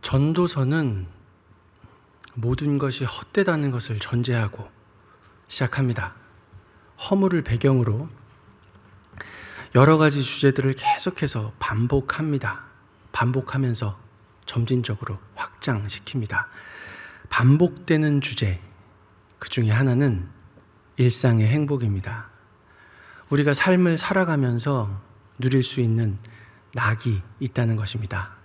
전도서는 모든 것이 헛되다는 것을 전제하고 시작합니다. 허물을 배경으로 여러 가지 주제들을 계속해서 반복합니다. 반복하면서 점진적으로 확장시킵니다. 반복되는 주제, 그 중에 하나는 일상의 행복입니다. 우리가 삶을 살아가면서 누릴 수 있는 낙이 있다는 것입니다.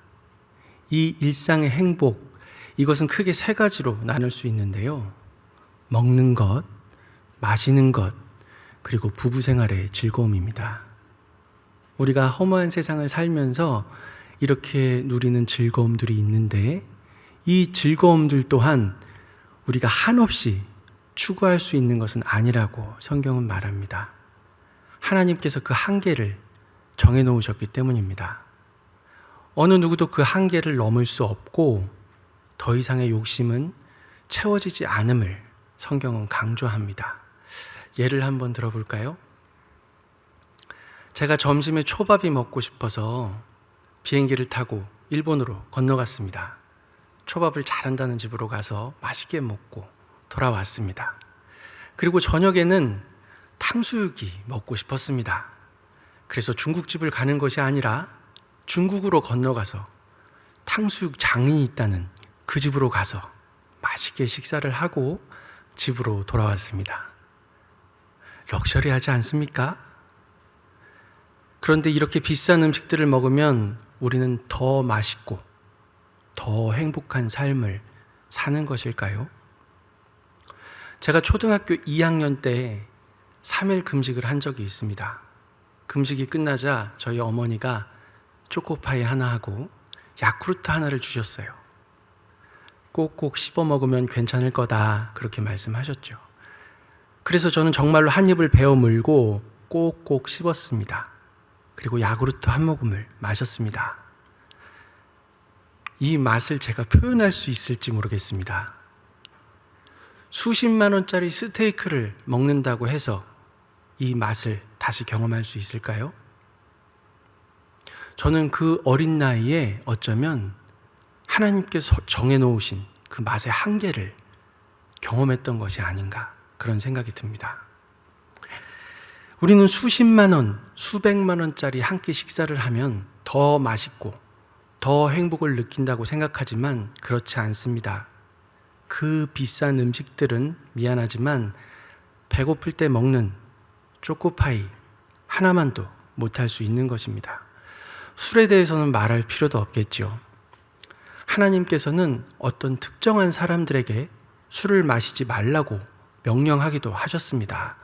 이 일상의 행복, 이것은 크게 세 가지로 나눌 수 있는데요. 먹는 것, 마시는 것, 그리고 부부 생활의 즐거움입니다. 우리가 허무한 세상을 살면서 이렇게 누리는 즐거움들이 있는데 이 즐거움들 또한 우리가 한없이 추구할 수 있는 것은 아니라고 성경은 말합니다. 하나님께서 그 한계를 정해놓으셨기 때문입니다. 어느 누구도 그 한계를 넘을 수 없고 더 이상의 욕심은 채워지지 않음을 성경은 강조합니다. 예를 한번 들어볼까요? 제가 점심에 초밥이 먹고 싶어서 비행기를 타고 일본으로 건너갔습니다. 초밥을 잘한다는 집으로 가서 맛있게 먹고 돌아왔습니다. 그리고 저녁에는 탕수육이 먹고 싶었습니다. 그래서 중국집을 가는 것이 아니라 중국으로 건너가서 탕수육 장이 있다는 그 집으로 가서 맛있게 식사를 하고 집으로 돌아왔습니다. 럭셔리하지 않습니까? 그런데 이렇게 비싼 음식들을 먹으면 우리는 더 맛있고 더 행복한 삶을 사는 것일까요? 제가 초등학교 2학년 때 3일 금식을 한 적이 있습니다. 금식이 끝나자 저희 어머니가 초코파이 하나 하고 야쿠르트 하나를 주셨어요. 꼭꼭 씹어 먹으면 괜찮을 거다, 그렇게 말씀하셨죠. 그래서 저는 정말로 한 입을 베어 물고 꼭꼭 씹었습니다. 그리고 야구르트 한 모금을 마셨습니다. 이 맛을 제가 표현할 수 있을지 모르겠습니다. 수십만 원짜리 스테이크를 먹는다고 해서 이 맛을 다시 경험할 수 있을까요? 저는 그 어린 나이에 어쩌면 하나님께서 정해놓으신 그 맛의 한계를 경험했던 것이 아닌가, 그런 생각이 듭니다. 우리는 수십만 원, 수백만 원짜리 한 끼 식사를 하면 더 맛있고 더 행복을 느낀다고 생각하지만 그렇지 않습니다. 그 비싼 음식들은 미안하지만 배고플 때 먹는 초코파이 하나만도 못할 수 있는 것입니다. 술에 대해서는 말할 필요도 없겠죠. 하나님께서는 어떤 특정한 사람들에게 술을 마시지 말라고 명령하기도 하셨습니다.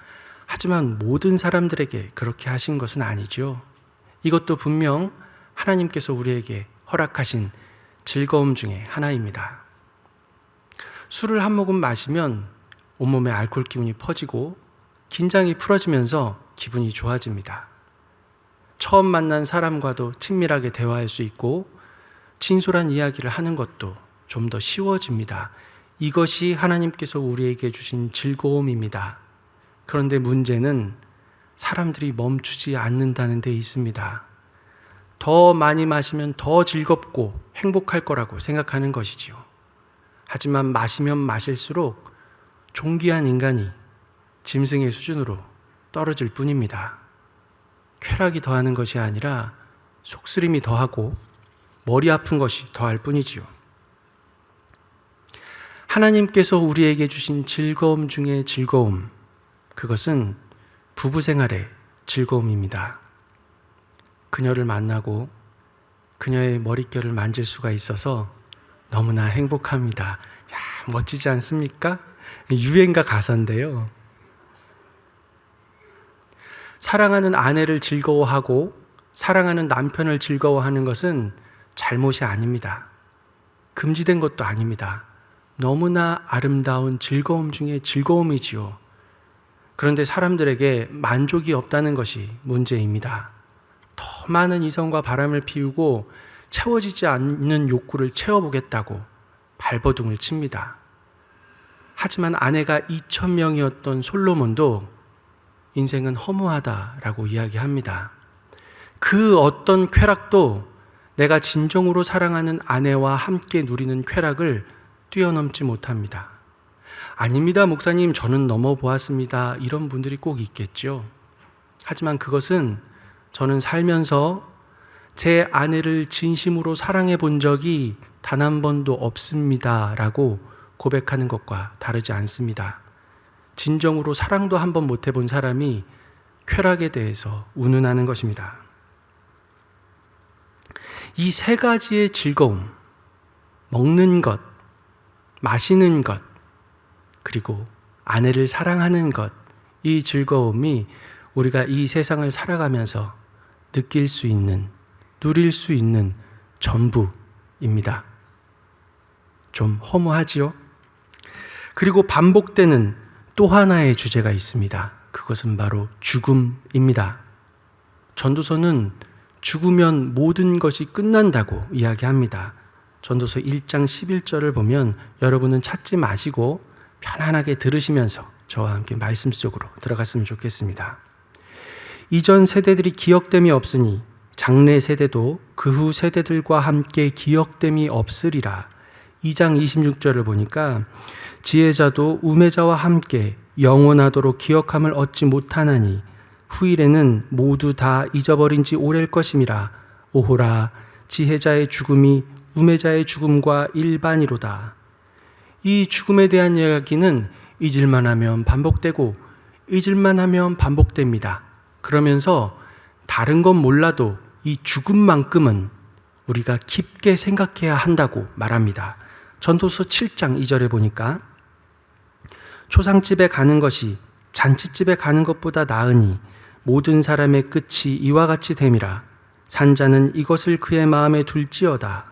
하지만 모든 사람들에게 그렇게 하신 것은 아니죠. 이것도 분명 하나님께서 우리에게 허락하신 즐거움 중에 하나입니다. 술을 한 모금 마시면 온몸에 알코올 기운이 퍼지고 긴장이 풀어지면서 기분이 좋아집니다. 처음 만난 사람과도 친밀하게 대화할 수 있고 진솔한 이야기를 하는 것도 좀 더 쉬워집니다. 이것이 하나님께서 우리에게 주신 즐거움입니다. 그런데 문제는 사람들이 멈추지 않는다는 데 있습니다. 더 많이 마시면 더 즐겁고 행복할 거라고 생각하는 것이지요. 하지만 마시면 마실수록 존귀한 인간이 짐승의 수준으로 떨어질 뿐입니다. 쾌락이 더하는 것이 아니라 속쓰림이 더하고 머리 아픈 것이 더할 뿐이지요. 하나님께서 우리에게 주신 즐거움 중에 즐거움, 그것은 부부 생활의 즐거움입니다. 그녀를 만나고 그녀의 머릿결을 만질 수가 있어서 너무나 행복합니다. 야, 멋지지 않습니까? 유행가 가사인데요. 사랑하는 아내를 즐거워하고 사랑하는 남편을 즐거워하는 것은 잘못이 아닙니다. 금지된 것도 아닙니다. 너무나 아름다운 즐거움 중에 즐거움이지요. 그런데 사람들에게 만족이 없다는 것이 문제입니다. 더 많은 이성과 바람을 피우고 채워지지 않는 욕구를 채워보겠다고 발버둥을 칩니다. 하지만 아내가 2,000명이었던 솔로몬도 인생은 허무하다라고 이야기합니다. 그 어떤 쾌락도 내가 진정으로 사랑하는 아내와 함께 누리는 쾌락을 뛰어넘지 못합니다. 아닙니다, 목사님. 저는 넘어보았습니다. 이런 분들이 꼭 있겠죠. 하지만 그것은 저는 살면서 제 아내를 진심으로 사랑해 본 적이 단 한 번도 없습니다 라고 고백하는 것과 다르지 않습니다. 진정으로 사랑도 한 번 못 해본 사람이 쾌락에 대해서 운운하는 것입니다. 이 세 가지의 즐거움, 먹는 것, 마시는 것, 그리고 아내를 사랑하는 것, 이 즐거움이 우리가 이 세상을 살아가면서 느낄 수 있는, 누릴 수 있는 전부입니다. 좀 허무하지요? 그리고 반복되는 또 하나의 주제가 있습니다. 그것은 바로 죽음입니다. 전도서는 죽으면 모든 것이 끝난다고 이야기합니다. 전도서 1장 11절을 보면 여러분은 찾지 마시고 편안하게 들으시면서 저와 함께 말씀 속으로 들어갔으면 좋겠습니다. 이전 세대들이 기억됨이 없으니 장래 세대도 그 후 세대들과 함께 기억됨이 없으리라. 2장 26절을 보니까 지혜자도 우매자와 함께 영원하도록 기억함을 얻지 못하나니 후일에는 모두 다 잊어버린 지 오래일 것임이라. 오호라, 지혜자의 죽음이 우매자의 죽음과 일반이로다. 이 죽음에 대한 이야기는 잊을만 하면 반복되고 잊을만 하면 반복됩니다. 그러면서 다른 건 몰라도 이 죽음만큼은 우리가 깊게 생각해야 한다고 말합니다. 전도서 7장 2절에 보니까 초상집에 가는 것이 잔치집에 가는 것보다 나으니 모든 사람의 끝이 이와 같이 됨이라. 산자는 이것을 그의 마음에 둘지어다.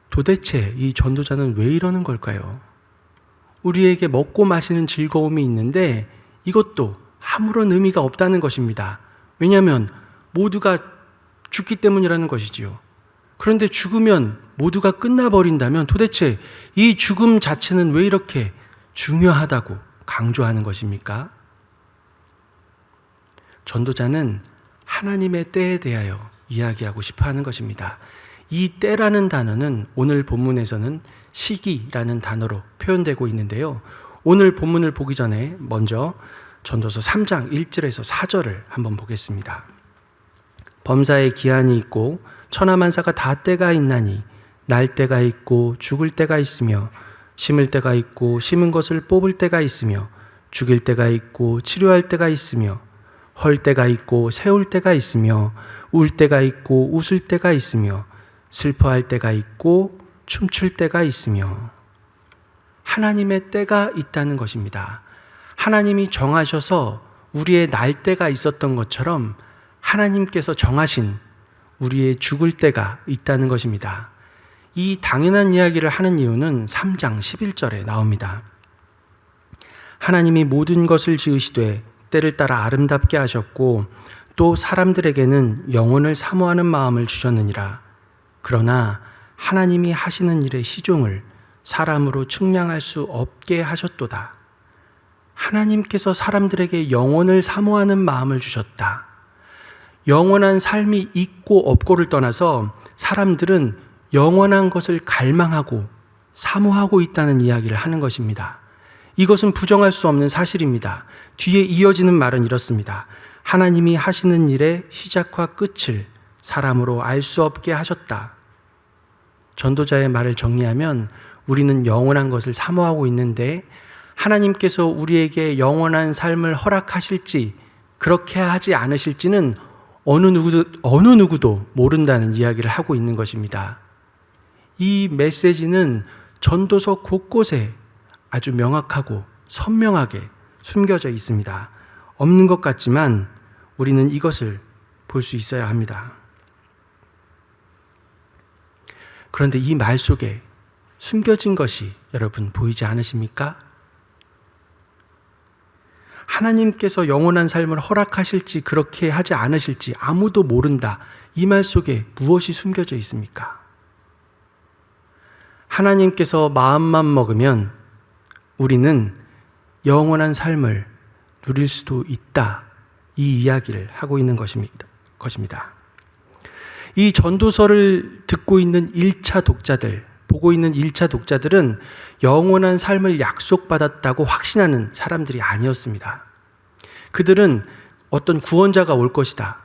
도대체 이 전도자는 왜 이러는 걸까요? 우리에게 먹고 마시는 즐거움이 있는데 이것도 아무런 의미가 없다는 것입니다. 왜냐하면 모두가 죽기 때문이라는 것이지요. 그런데 죽으면 모두가 끝나버린다면 도대체 이 죽음 자체는 왜 이렇게 중요하다고 강조하는 것입니까? 전도자는 하나님의 때에 대하여 이야기하고 싶어 하는 것입니다. 이 때라는 단어는 오늘 본문에서는 시기라는 단어로 표현되고 있는데요. 오늘 본문을 보기 전에 먼저 전도서 3장 1절에서 4절을 한번 보겠습니다. 범사에 기한이 있고 천하만사가 다 때가 있나니 날 때가 있고 죽을 때가 있으며 심을 때가 있고 심은 것을 뽑을 때가 있으며 죽일 때가 있고 치료할 때가 있으며 헐 때가 있고 세울 때가 있으며 울 때가 있고 웃을 때가 있으며 슬퍼할 때가 있고 춤출 때가 있으며 하나님의 때가 있다는 것입니다. 하나님이 정하셔서 우리의 날 때가 있었던 것처럼 하나님께서 정하신 우리의 죽을 때가 있다는 것입니다. 이 당연한 이야기를 하는 이유는 3장 11절에 나옵니다. 하나님이 모든 것을 지으시되 때를 따라 아름답게 하셨고 또 사람들에게는 영혼을 사모하는 마음을 주셨느니라. 그러나 하나님이 하시는 일의 시종을 사람으로 측량할 수 없게 하셨도다. 하나님께서 사람들에게 영혼을 사모하는 마음을 주셨다. 영원한 삶이 있고 없고를 떠나서 사람들은 영원한 것을 갈망하고 사모하고 있다는 이야기를 하는 것입니다. 이것은 부정할 수 없는 사실입니다. 뒤에 이어지는 말은 이렇습니다. 하나님이 하시는 일의 시작과 끝을 사람으로 알 수 없게 하셨다. 전도자의 말을 정리하면 우리는 영원한 것을 사모하고 있는데 하나님께서 우리에게 영원한 삶을 허락하실지 그렇게 하지 않으실지는 어느 누구도 모른다는 이야기를 하고 있는 것입니다. 이 메시지는 전도서 곳곳에 아주 명확하고 선명하게 숨겨져 있습니다. 없는 것 같지만 우리는 이것을 볼 수 있어야 합니다. 그런데 이 말 속에 숨겨진 것이 여러분 보이지 않으십니까? 하나님께서 영원한 삶을 허락하실지 그렇게 하지 않으실지 아무도 모른다. 이 말 속에 무엇이 숨겨져 있습니까? 하나님께서 마음만 먹으면 우리는 영원한 삶을 누릴 수도 있다. 이 이야기를 하고 있는 것입니다. 이 전도서를 듣고 있는 1차 독자들, 보고 있는 1차 독자들은 영원한 삶을 약속받았다고 확신하는 사람들이 아니었습니다. 그들은 어떤 구원자가 올 것이다,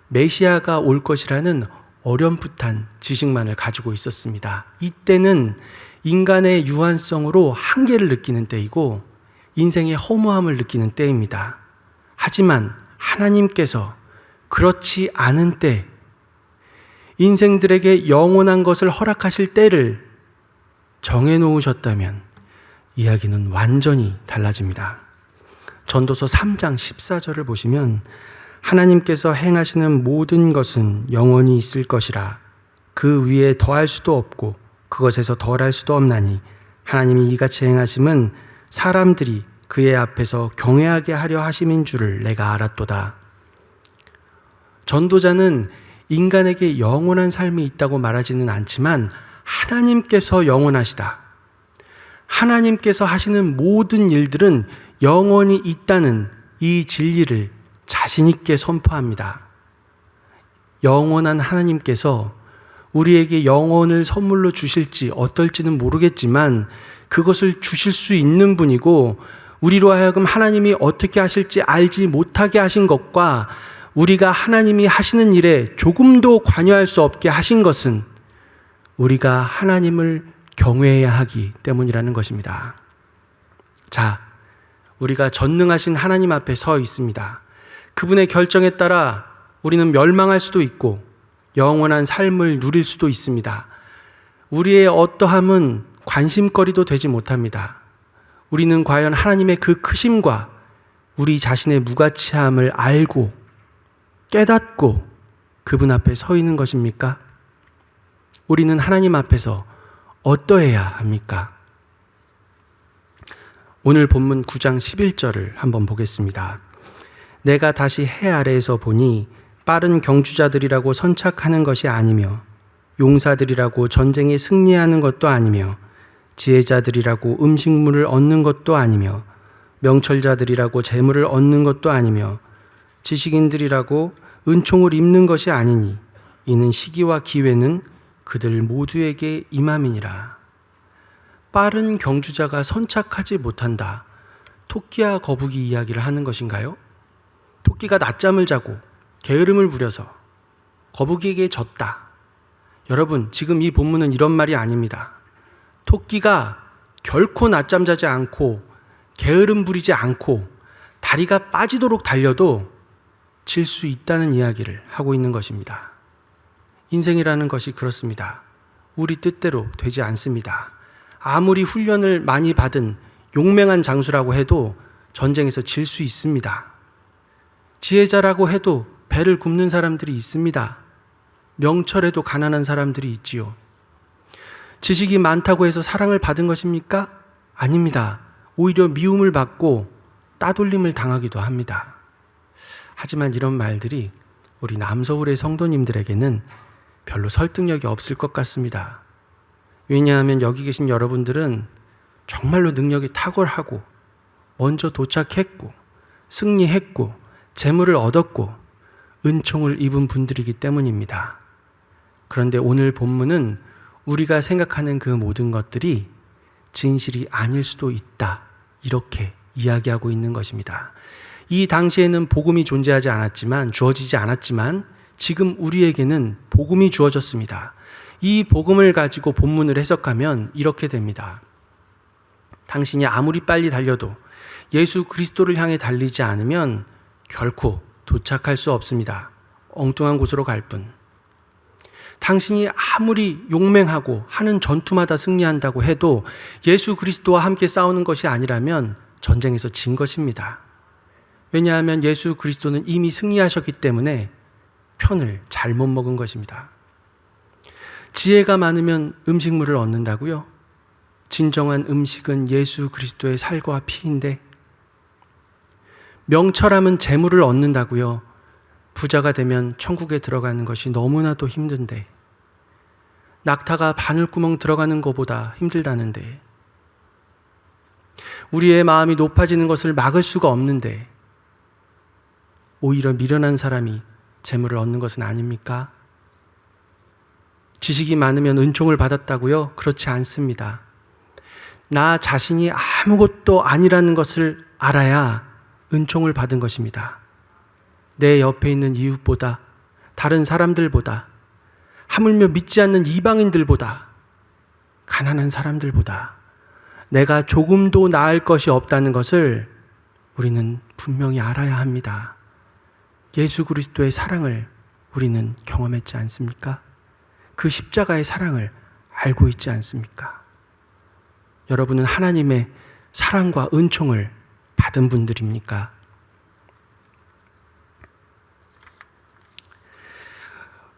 메시아가 올 것이라는 어렴풋한 지식만을 가지고 있었습니다. 이때는 인간의 유한성으로 한계를 느끼는 때이고 인생의 허무함을 느끼는 때입니다. 하지만 하나님께서 그렇지 않은 때, 인생들에게 영원한 것을 허락하실 때를 정해놓으셨다면 이야기는 완전히 달라집니다. 전도서 3장 14절을 보시면 하나님께서 행하시는 모든 것은 영원히 있을 것이라 그 위에 더할 수도 없고 그것에서 덜할 수도 없나니 하나님이 이같이 행하심은 사람들이 그의 앞에서 경외하게 하려 하심인 줄을 내가 알았도다. 전도자는 인간에게 영원한 삶이 있다고 말하지는 않지만 하나님께서 영원하시다, 하나님께서 하시는 모든 일들은 영원히 있다는 이 진리를 자신 있게 선포합니다. 영원한 하나님께서 우리에게 영혼을 선물로 주실지 어떨지는 모르겠지만 그것을 주실 수 있는 분이고, 우리로 하여금 하나님이 어떻게 하실지 알지 못하게 하신 것과 우리가 하나님이 하시는 일에 조금도 관여할 수 없게 하신 것은 우리가 하나님을 경외해야 하기 때문이라는 것입니다. 자, 우리가 전능하신 하나님 앞에 서 있습니다. 그분의 결정에 따라 우리는 멸망할 수도 있고 영원한 삶을 누릴 수도 있습니다. 우리의 어떠함은 관심거리도 되지 못합니다. 우리는 과연 하나님의 그 크심과 우리 자신의 무가치함을 알고 깨닫고 그분 앞에 서 있는 것입니까? 우리는 하나님 앞에서 어떠해야 합니까? 오늘 본문 9장 11절을 한번 보겠습니다. 내가 다시 해 아래에서 보니 빠른 경주자들이라고 선착하는 것이 아니며 용사들이라고 전쟁에 승리하는 것도 아니며 지혜자들이라고 음식물을 얻는 것도 아니며 명철자들이라고 재물을 얻는 것도 아니며 지식인들이라고 은총을 입는 것이 아니니 이는 시기와 기회는 그들 모두에게 임함이니라. 빠른 경주자가 선착하지 못한다. 토끼와 거북이 이야기를 하는 것인가요? 토끼가 낮잠을 자고 게으름을 부려서 거북이에게 졌다. 여러분, 지금 이 본문은 이런 말이 아닙니다. 토끼가 결코 낮잠 자지 않고 게으름 부리지 않고 다리가 빠지도록 달려도 질 수 있다는 이야기를 하고 있는 것입니다. 인생이라는 것이 그렇습니다. 우리 뜻대로 되지 않습니다. 아무리 훈련을 많이 받은 용맹한 장수라고 해도 전쟁에서 질 수 있습니다. 지혜자라고 해도 배를 굽는 사람들이 있습니다. 명철해도 가난한 사람들이 있지요. 지식이 많다고 해서 사랑을 받은 것입니까? 아닙니다. 오히려 미움을 받고 따돌림을 당하기도 합니다. 하지만 이런 말들이 우리 남서울의 성도님들에게는 별로 설득력이 없을 것 같습니다. 왜냐하면 여기 계신 여러분들은 정말로 능력이 탁월하고 먼저 도착했고 승리했고 재물을 얻었고 은총을 입은 분들이기 때문입니다. 그런데 오늘 본문은 우리가 생각하는 그 모든 것들이 진실이 아닐 수도 있다, 이렇게 이야기하고 있는 것입니다. 이 당시에는 복음이 존재하지 않았지만, 주어지지 않았지만 지금 우리에게는 복음이 주어졌습니다. 이 복음을 가지고 본문을 해석하면 이렇게 됩니다. 당신이 아무리 빨리 달려도 예수 그리스도를 향해 달리지 않으면 결코 도착할 수 없습니다. 엉뚱한 곳으로 갈 뿐. 당신이 아무리 용맹하고 하는 전투마다 승리한다고 해도 예수 그리스도와 함께 싸우는 것이 아니라면 전쟁에서 진 것입니다. 왜냐하면 예수 그리스도는 이미 승리하셨기 때문에 편을 잘못 먹은 것입니다. 지혜가 많으면 음식물을 얻는다고요? 진정한 음식은 예수 그리스도의 살과 피인데, 명철함은 재물을 얻는다고요? 부자가 되면 천국에 들어가는 것이 너무나도 힘든데, 낙타가 바늘구멍 들어가는 것보다 힘들다는데, 우리의 마음이 높아지는 것을 막을 수가 없는데 오히려 미련한 사람이 재물을 얻는 것은 아닙니까? 지식이 많으면 은총을 받았다고요? 그렇지 않습니다. 나 자신이 아무것도 아니라는 것을 알아야 은총을 받은 것입니다. 내 옆에 있는 이웃보다, 다른 사람들보다, 하물며 믿지 않는 이방인들보다, 가난한 사람들보다 내가 조금도 나을 것이 없다는 것을 우리는 분명히 알아야 합니다. 예수 그리스도의 사랑을 우리는 경험했지 않습니까? 그 십자가의 사랑을 알고 있지 않습니까? 여러분은 하나님의 사랑과 은총을 받은 분들입니까?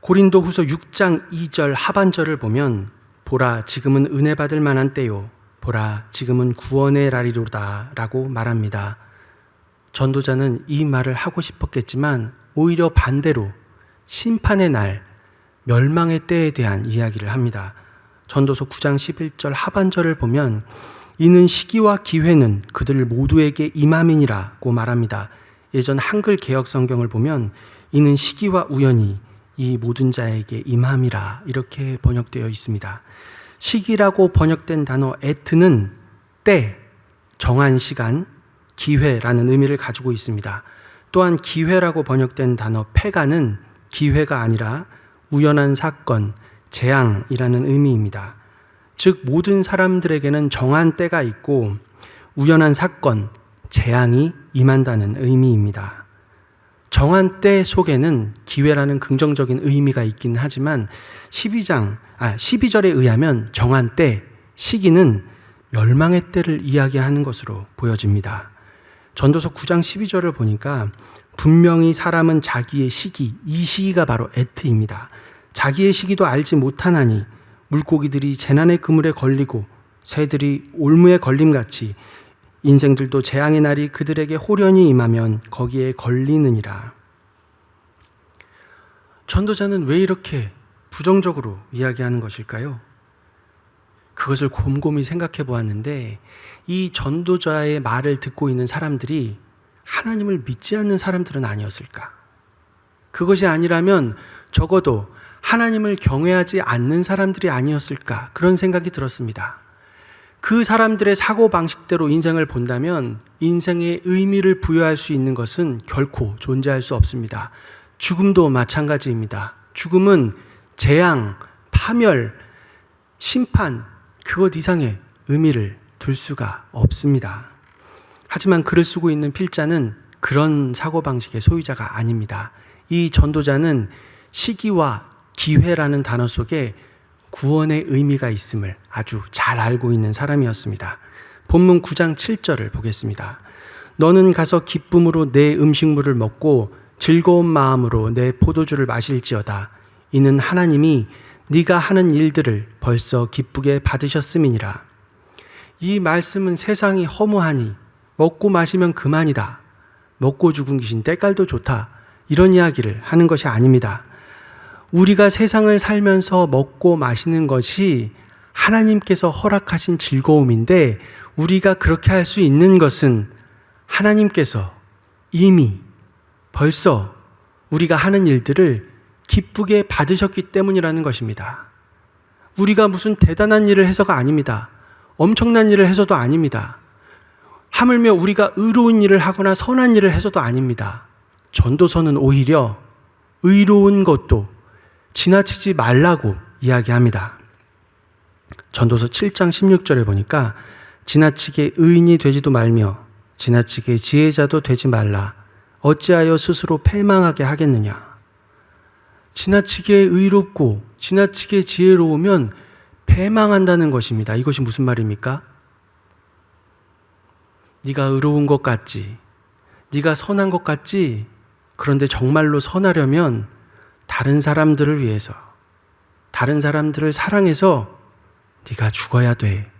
고린도후서 6장 2절 하반절을 보면 보라 지금은 은혜 받을 만한 때요 보라 지금은 구원의 날이로다 라고 말합니다. 전도자는 이 말을 하고 싶었겠지만 오히려 반대로 심판의 날, 멸망의 때에 대한 이야기를 합니다. 전도서 9장 11절 하반절을 보면 이는 시기와 기회는 그들 모두에게 임함이니라고 말합니다. 예전 한글 개역 성경을 보면 이는 시기와 우연히 이 모든 자에게 임함이라 이렇게 번역되어 있습니다. 시기라고 번역된 단어 에트는 때, 정한 시간, 기회라는 의미를 가지고 있습니다. 또한 기회라고 번역된 단어 페가는 기회가 아니라 우연한 사건, 재앙이라는 의미입니다. 즉 모든 사람들에게는 정한 때가 있고 우연한 사건, 재앙이 임한다는 의미입니다. 정한 때 속에는 기회라는 긍정적인 의미가 있긴 하지만 12절에 의하면 정한 때, 시기는 멸망의 때를 이야기하는 것으로 보여집니다. 전도서 9장 12절을 보니까 분명히 사람은 자기의 시기, 이 시기가 바로 에트입니다. 자기의 시기도 알지 못하나니 물고기들이 재난의 그물에 걸리고 새들이 올무에 걸림같이 인생들도 재앙의 날이 그들에게 호련히 임하면 거기에 걸리느니라. 전도자는 왜 이렇게 부정적으로 이야기하는 것일까요? 그것을 곰곰이 생각해 보았는데 이 전도자의 말을 듣고 있는 사람들이 하나님을 믿지 않는 사람들은 아니었을까? 그것이 아니라면 적어도 하나님을 경외하지 않는 사람들이 아니었을까? 그런 생각이 들었습니다. 그 사람들의 사고방식대로 인생을 본다면 인생의 의미를 부여할 수 있는 것은 결코 존재할 수 없습니다. 죽음도 마찬가지입니다. 죽음은 재앙, 파멸, 심판, 그것 이상의 의미를 둘 수가 없습니다. 하지만 글을 쓰고 있는 필자는 그런 사고방식의 소유자가 아닙니다. 이 전도자는 시기와 기회라는 단어 속에 구원의 의미가 있음을 아주 잘 알고 있는 사람이었습니다. 본문 9장 7절을 보겠습니다. 너는 가서 기쁨으로 내 음식물을 먹고 즐거운 마음으로 내 포도주를 마실지어다. 이는 하나님이 네가 하는 일들을 벌써 기쁘게 받으셨음이니라. 이 말씀은 세상이 허무하니 먹고 마시면 그만이다. 먹고 죽은 귀신 때깔도 좋다. 이런 이야기를 하는 것이 아닙니다. 우리가 세상을 살면서 먹고 마시는 것이 하나님께서 허락하신 즐거움인데 우리가 그렇게 할 수 있는 것은 하나님께서 이미 벌써 우리가 하는 일들을 기쁘게 받으셨기 때문이라는 것입니다. 우리가 무슨 대단한 일을 해서가 아닙니다. 엄청난 일을 해서도 아닙니다. 하물며 우리가 의로운 일을 하거나 선한 일을 해서도 아닙니다. 전도서는 오히려 의로운 것도 지나치지 말라고 이야기합니다. 전도서 7장 16절에 보니까 지나치게 의인이 되지도 말며 지나치게 지혜자도 되지 말라. 어찌하여 스스로 패망하게 하겠느냐. 지나치게 의롭고 지나치게 지혜로우면 패망한다는 것입니다. 이것이 무슨 말입니까? 네가 의로운 것 같지, 네가 선한 것 같지, 그런데 정말로 선하려면 다른 사람들을 위해서, 다른 사람들을 사랑해서 네가 죽어야 돼.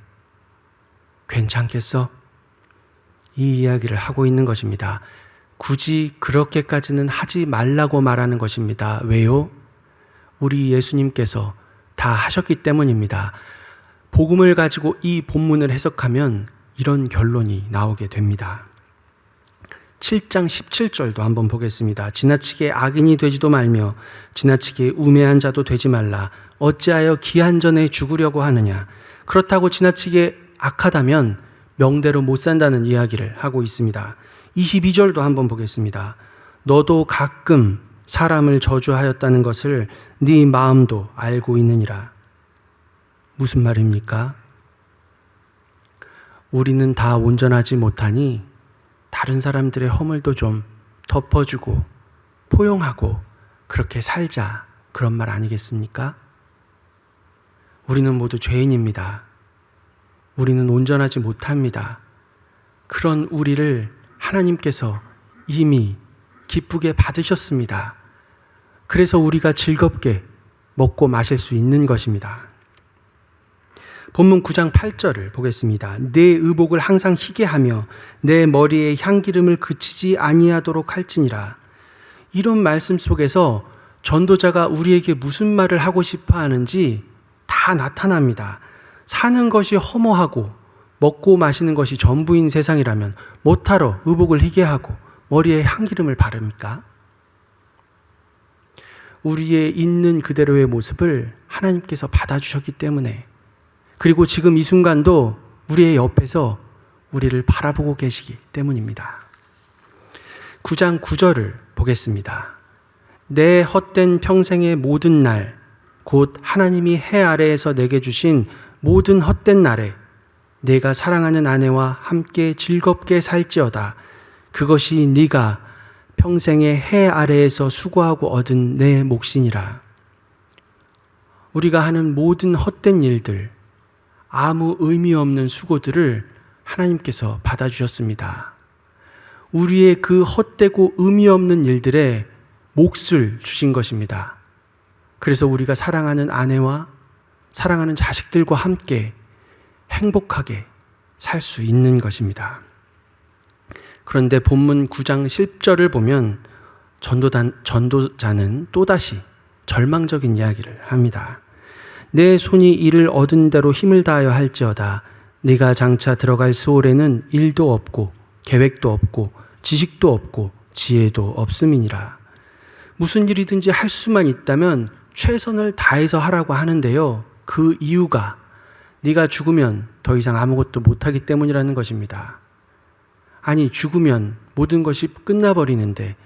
괜찮겠어? 이 이야기를 하고 있는 것입니다. 굳이 그렇게까지는 하지 말라고 말하는 것입니다. 왜요? 우리 예수님께서 다 하셨기 때문입니다. 복음을 가지고 이 본문을 해석하면 이런 결론이 나오게 됩니다. 7장 17절도 한번 보겠습니다. 지나치게 악인이 되지도 말며 지나치게 우매한 자도 되지 말라. 어찌하여 기한 전에 죽으려고 하느냐. 그렇다고 지나치게 악하다면 명대로 못 산다는 이야기를 하고 있습니다. 22절도 한번 보겠습니다. 너도 가끔 사람을 저주하였다는 것을 네 마음도 알고 있느니라. 무슨 말입니까? 우리는 다 온전하지 못하니 다른 사람들의 허물도 좀 덮어주고 포용하고 그렇게 살자, 그런 말 아니겠습니까? 우리는 모두 죄인입니다. 우리는 온전하지 못합니다. 그런 우리를 하나님께서 이미 기쁘게 받으셨습니다. 그래서 우리가 즐겁게 먹고 마실 수 있는 것입니다. 본문 9장 8절을 보겠습니다. 내 의복을 항상 희게 하며 내 머리에 향기름을 그치지 아니하도록 할지니라. 이런 말씀 속에서 전도자가 우리에게 무슨 말을 하고 싶어 하는지 다 나타납니다. 사는 것이 허무하고 먹고 마시는 것이 전부인 세상이라면 못하러 의복을 희게 하고 머리에 향기름을 바릅니까? 우리의 있는 그대로의 모습을 하나님께서 받아주셨기 때문에, 그리고 지금 이 순간도 우리의 옆에서 우리를 바라보고 계시기 때문입니다. 9장 9절을 보겠습니다. 내 헛된 평생의 모든 날, 곧 하나님이 해 아래에서 내게 주신 모든 헛된 날에 내가 사랑하는 아내와 함께 즐겁게 살지어다. 그것이 네가 평생의 해 아래에서 수고하고 얻은 내 몫이니라. 우리가 하는 모든 헛된 일들, 아무 의미 없는 수고들을 하나님께서 받아주셨습니다. 우리의 그 헛되고 의미 없는 일들에 몫을 주신 것입니다. 그래서 우리가 사랑하는 아내와 사랑하는 자식들과 함께 행복하게 살 수 있는 것입니다. 그런데 본문 9장 10절을 보면 전도자는 또다시 절망적인 이야기를 합니다. 내 손이 이를 얻은 대로 힘을 다하여 할지어다. 네가 장차 들어갈 스올에는 일도 없고 계획도 없고 지식도 없고 지혜도 없음이니라. 무슨 일이든지 할 수만 있다면 최선을 다해서 하라고 하는데요. 그 이유가 네가 죽으면 더 이상 아무것도 못하기 때문이라는 것입니다. 아니, 죽으면 모든 것이 끝나버리는데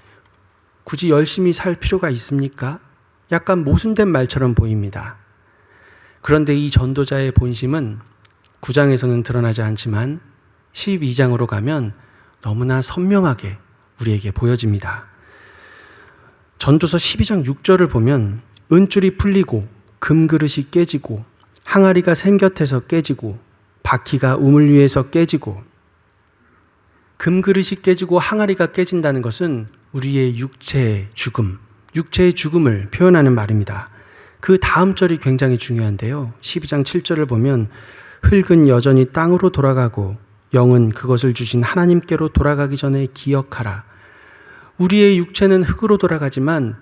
굳이 열심히 살 필요가 있습니까? 약간 모순된 말처럼 보입니다. 그런데 이 전도자의 본심은 9장에서는 드러나지 않지만 12장으로 가면 너무나 선명하게 우리에게 보여집니다. 전도서 12장 6절을 보면 은줄이 풀리고 금그릇이 깨지고 항아리가 샘 곁에서 깨지고 바퀴가 우물 위에서 깨지고, 금그릇이 깨지고 항아리가 깨진다는 것은 우리의 육체의 죽음을 표현하는 말입니다. 그 다음 절이 굉장히 중요한데요. 12장 7절을 보면 흙은 여전히 땅으로 돌아가고 영은 그것을 주신 하나님께로 돌아가기 전에 기억하라. 우리의 육체는 흙으로 돌아가지만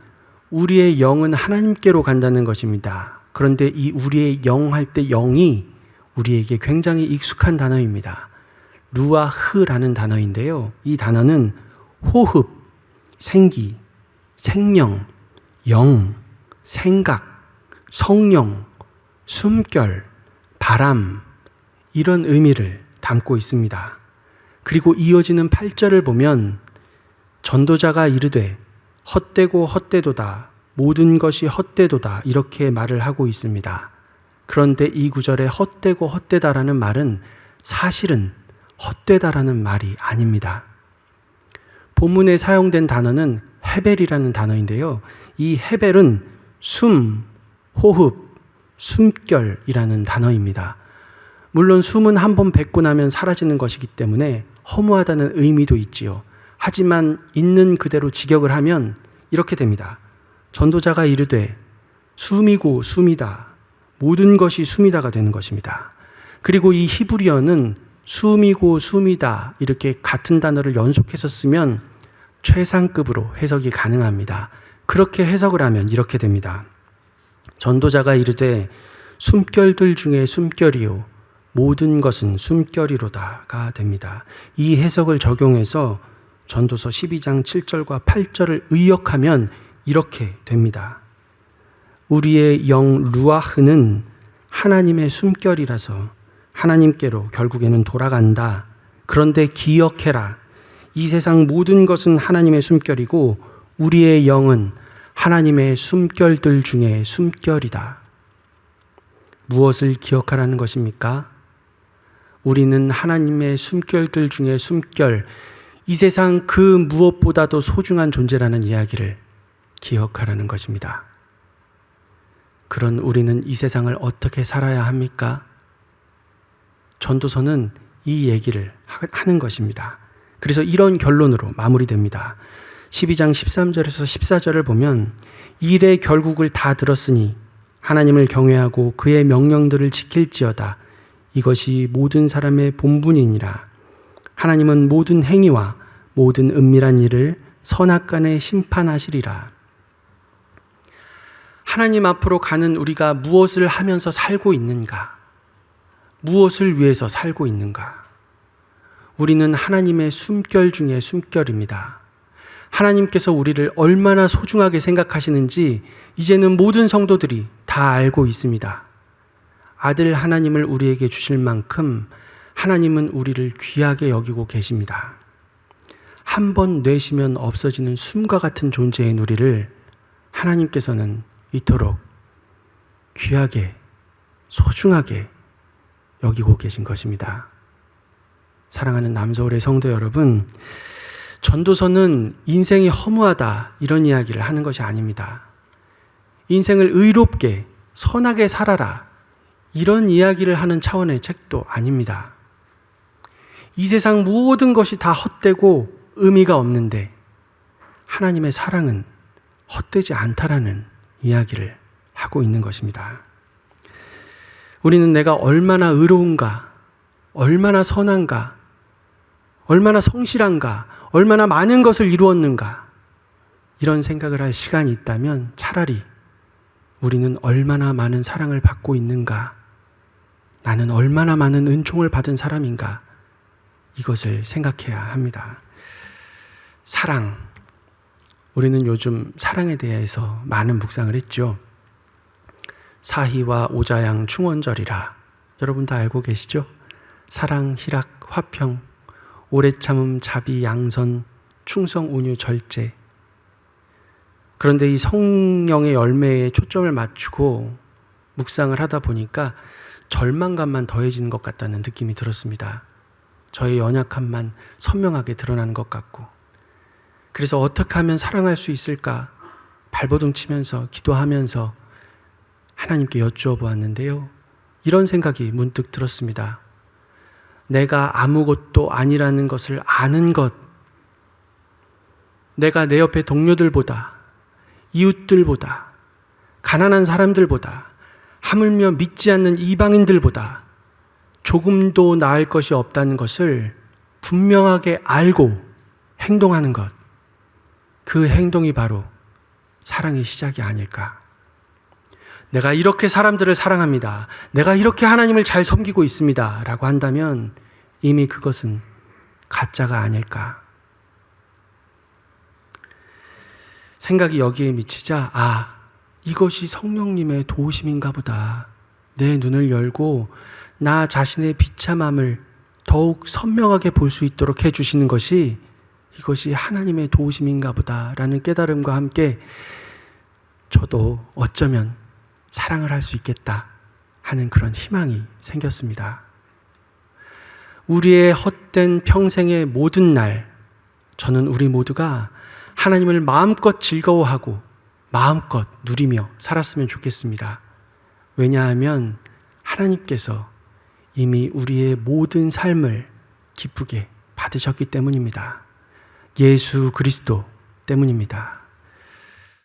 우리의 영은 하나님께로 간다는 것입니다. 그런데 이 우리의 영 할 때 영이 우리에게 굉장히 익숙한 단어입니다. 루아흐라는 단어인데요. 이 단어는 호흡, 생기, 생명, 영, 생각, 성령, 숨결, 바람, 이런 의미를 담고 있습니다. 그리고 이어지는 8절을 보면 전도자가 이르되 헛되고 헛되도다, 모든 것이 헛되도다, 이렇게 말을 하고 있습니다. 그런데 이 구절에 헛되고 헛되다라는 말은 사실은 헛되다라는 말이 아닙니다. 본문에 사용된 단어는 헤벨이라는 단어인데요. 이 헤벨은 숨, 호흡, 숨결이라는 단어입니다. 물론 숨은 한번 뱉고 나면 사라지는 것이기 때문에 허무하다는 의미도 있지요. 하지만 있는 그대로 직역을 하면 이렇게 됩니다. 전도자가 이르되 숨이고 숨이다, 모든 것이 숨이다가 되는 것입니다. 그리고 이 히브리어는 숨이고 숨이다 이렇게 같은 단어를 연속해서 쓰면 최상급으로 해석이 가능합니다. 그렇게 해석을 하면 이렇게 됩니다. 전도자가 이르되 숨결들 중에 숨결이요 모든 것은 숨결이로다가 됩니다. 이 해석을 적용해서 전도서 12장 7절과 8절을 의역하면 이렇게 됩니다. 우리의 영 루아흐는 하나님의 숨결이라서 하나님께로 결국에는 돌아간다. 그런데 기억해라. 이 세상 모든 것은 하나님의 숨결이고 우리의 영은 하나님의 숨결들 중에 숨결이다. 무엇을 기억하라는 것입니까? 우리는 하나님의 숨결들 중에 숨결, 이 세상 그 무엇보다도 소중한 존재라는 이야기를 기억하라는 것입니다. 그런 우리는 이 세상을 어떻게 살아야 합니까? 전도서는 이 얘기를 하는 것입니다. 그래서 이런 결론으로 마무리됩니다. 12장 13절에서 14절을 보면 일의 결국을 다 들었으니 하나님을 경외하고 그의 명령들을 지킬지어다. 이것이 모든 사람의 본분이니라. 하나님은 모든 행위와 모든 은밀한 일을 선악간에 심판하시리라. 하나님 앞으로 가는 우리가 무엇을 하면서 살고 있는가? 무엇을 위해서 살고 있는가? 우리는 하나님의 숨결 중에 숨결입니다. 하나님께서 우리를 얼마나 소중하게 생각하시는지 이제는 모든 성도들이 다 알고 있습니다. 아들 하나님을 우리에게 주실 만큼 하나님은 우리를 귀하게 여기고 계십니다. 한 번 뇌시면 없어지는 숨과 같은 존재인 우리를 하나님께서는 이토록 귀하게, 소중하게 여기고 계신 것입니다. 사랑하는 남서울의 성도 여러분, 전도서는 인생이 허무하다 이런 이야기를 하는 것이 아닙니다. 인생을 의롭게, 선하게 살아라 이런 이야기를 하는 차원의 책도 아닙니다. 이 세상 모든 것이 다 헛되고 의미가 없는데 하나님의 사랑은 헛되지 않다라는 이야기를 하고 있는 것입니다. 우리는 내가 얼마나 의로운가, 얼마나 선한가, 얼마나 성실한가, 얼마나 많은 것을 이루었는가 이런 생각을 할 시간이 있다면 차라리 우리는 얼마나 많은 사랑을 받고 있는가, 나는 얼마나 많은 은총을 받은 사람인가 이것을 생각해야 합니다. 사랑, 우리는 요즘 사랑에 대해서 많은 묵상을 했죠. 사희와 오자양 충원절이라 여러분 다 알고 계시죠? 사랑, 희락, 화평, 오래 참음, 자비, 양선, 충성, 온유, 절제. 그런데 이 성령의 열매에 초점을 맞추고 묵상을 하다 보니까 절망감만 더해지는 것 같다는 느낌이 들었습니다. 저의 연약함만 선명하게 드러나는 것 같고, 그래서 어떻게 하면 사랑할 수 있을까 발버둥 치면서 기도하면서 하나님께 여쭈어 보았는데요, 이런 생각이 문득 들었습니다. 내가 아무것도 아니라는 것을 아는 것, 내가 내 옆에 동료들보다, 이웃들보다, 가난한 사람들보다, 하물며 믿지 않는 이방인들보다 조금도 나을 것이 없다는 것을 분명하게 알고 행동하는 것, 그 행동이 바로 사랑의 시작이 아닐까. 내가 이렇게 사람들을 사랑합니다, 내가 이렇게 하나님을 잘 섬기고 있습니다 라고 한다면 이미 그것은 가짜가 아닐까. 생각이 여기에 미치자, 이것이 성령님의 도우심인가 보다. 내 눈을 열고 나 자신의 비참함을 더욱 선명하게 볼 수 있도록 해주시는 것이, 이것이 하나님의 도우심인가 보다라는 깨달음과 함께 저도 어쩌면 사랑을 할 수 있겠다 하는 그런 희망이 생겼습니다. 우리의 헛된 평생의 모든 날, 저는 우리 모두가 하나님을 마음껏 즐거워하고 마음껏 누리며 살았으면 좋겠습니다. 왜냐하면 하나님께서 이미 우리의 모든 삶을 기쁘게 받으셨기 때문입니다. 예수 그리스도 때문입니다.